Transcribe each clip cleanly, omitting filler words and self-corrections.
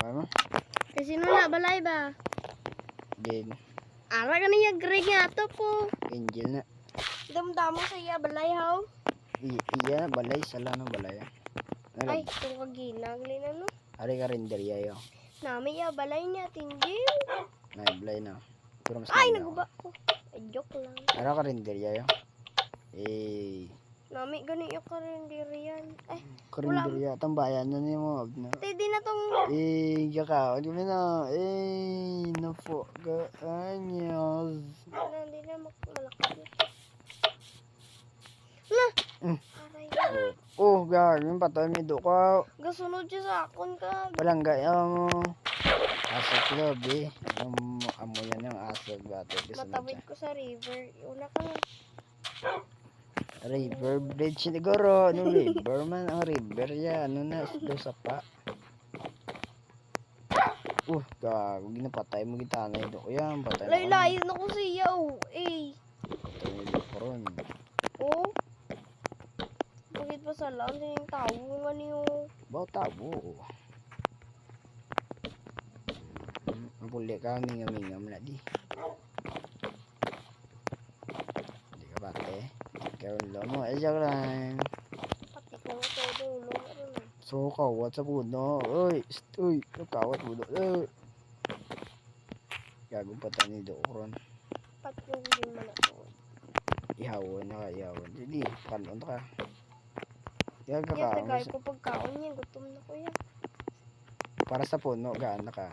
Ano? Kasi no na balay ba? Din. Ara ka niya greg nga to po. Angel na. Damdamo sa iya balay haw. Iya balay sala no balay. Ay, itong kaginag na no. Ari ka rin deriya yo. Nami iya balay niya tinggil. Nay balay na. Pero mas Ay, maganda naguba ko. Ay, joke lang. Ara ka rin deriya yo. Nami gani yung karindirian. Ay, Karinderiya tambayan na ni mo abna. di na tong Gaka, di mo na. Nafo ga anyos. hindi na malakad. Na. Aray. Gagawin patay mi do ka. Gasunod siya sa akon ka. Palangga mo. Asok lobby. Amo yan yung asok bate. Matawid ko sa river. Una ka na. River bridge siguro. Ano river man? Ang river yan. Ano na? Do sa pa. Gago. Ginapatay mo gitanay do. Yan. Patay na. Layo na ko siya. Patay mo do ko ron. Bakit pa sa lang? Sining tao nga niyo. Bawa tabo. Ang puli ka. Mingam-mingam na di. Hindi ka bate. Kaya mo. Joke lang. Pati ko nga sa dulo. So, kawat sa puno. Uy, kawat puno. Gagong patay ni Doron. Pati yung hindi man ako. Ihawon na ka, ihawon. Hindi, kalon ka. Yan ka Yan, nagay ko pagkaon niya. Gutom na ko yan. Para sa puno, gaan na ka.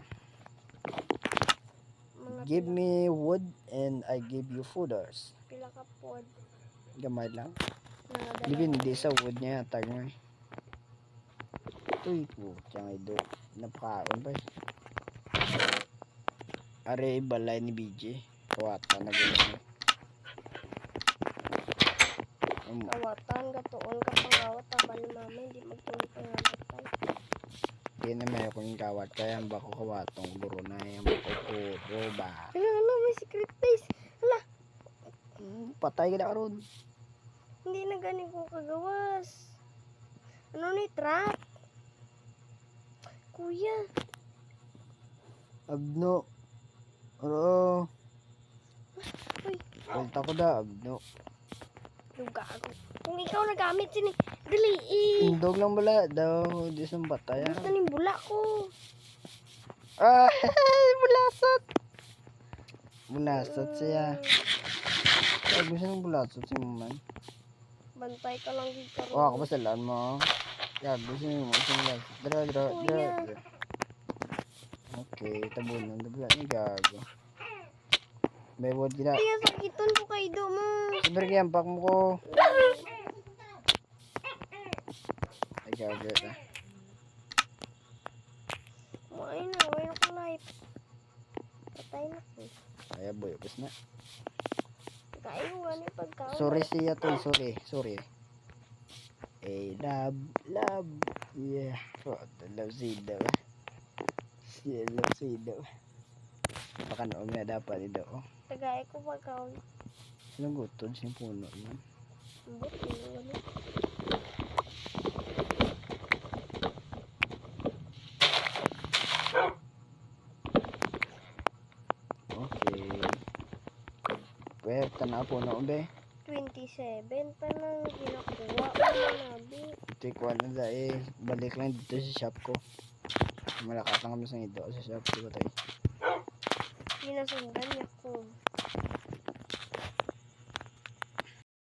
Mga Give me wood and I give you fooders. pila ka pod. Gamay lang. Mga Living di sa wood niya, tag mo eh. Uy po, tiyang ido. Napakaon ba eh. Are balay ni BJ. Kawata na gano'n. Kawatan, gatuon ka pangawat. Taba ni mama, hindi magtuon pangawatan. Hindi na may akong kawat. Kaya ang bako kawatong buro na yung bako puro ba. Ano, may secret place. Hala, Patay ka na karoon. hindi na gani ko kagawas. Ano ni trap? Kuya. Abno. Aro. Uy, Balta ko da, abno. gago. Kung ikaw nagamit sini, dali Indog lang bala daw. Di sa patay. Gusto ning bula ko. Bulasot. Bulasot siya. Ay, gusto ng bulasot si man. Bantay ka lang dito. Ako masalaan mo. Gusto niyo mo isang bulasot. Dra. Okay, tabunan. Dabla ni gago. May word gina. Kaya sakiton ko kay do mo. Sabar kaya pak mo ko. Ay gago ta. May na, way ako life. Patay na ko. Ay boy, bas na. Kayo gani pagkaon. Sorry siya to, sorry. Love. Yeah. Love siya. Yeah, love siya. Baka noon nga dapat ito. Tagay ko pagkaon. Sinong gutod siyang puno man? Buti ano. Okay. Pwede, tanaw puno be. 27 pa nang ginakuha ko na nabi. Take one na dahil. Balik lang dito sa shop ko. Malakat lang kami sa ito sa shop ko tayo. Ginasundan niya ko.